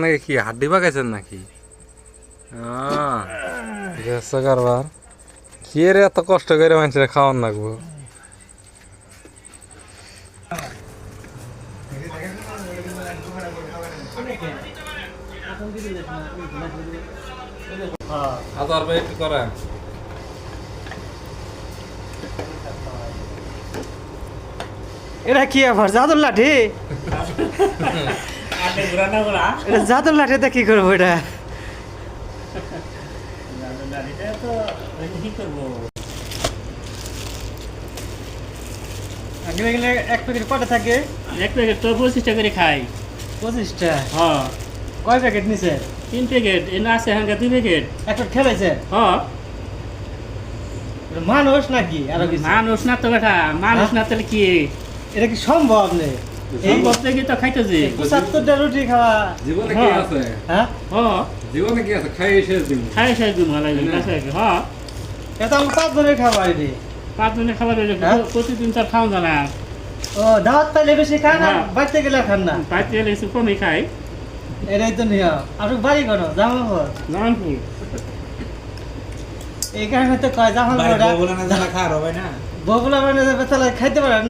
নাকি কি হাড্ডি পাকাইছেন নাকি? গেছে কারবার কি রে, এত কষ্ট করে মানুষের খাওয়ান লাগবো। আদার ভাই একটু করেন। এটা কি আবার জাদুর লাঠি? এটা জাদুর লাঠিতে কি করবো? এটা এক প্যাকেট কটা থাকে? এক প্যাকেট তো 25 টাকা করে খাই। 25টা? হ্যাঁ। কয় প্যাকেট নিছে? 3 প্যাকেট এনে আছে হাঙ্গা 2 প্যাকেট। একটা খেলাইছে? হ্যাঁ। মানুষ নাকি আরো কিছু? মানুষ না তো বেটা, মানুষ না তাহলে কি? এটা কি সম্ভব? আপনি এই বলতে কি তো খাইতেছি। 75টা রুটি খাওয়া জীবনে কি আছে? হ্যাঁ হ্যাঁ। জীবনে কি আছে? খাই শেষ দিন। খাই শেষ দিন ভালো লাগে কাছে। হ্যাঁ। এটা আমি 5 জনের খাবার এটি। 5 দিনের খাবার হইলে হ্যাঁ? প্রতিদিন তো খাওয়া যায় না। ও দাওয়াত পাইলে বেশি খান না, হ্যাঁ। বাড়িতে গেলে খান না। বাইরে গেলে একটু কমই খাই। এটাই তো নিয়ম। আপনি বাড়ি করো জামালপুর? জামালপুর। এই কারণে তো কয় জামালপুর বগুলা না খাওয়া হবে না। বগুলা মানে তাহলে খাইতে পারেন।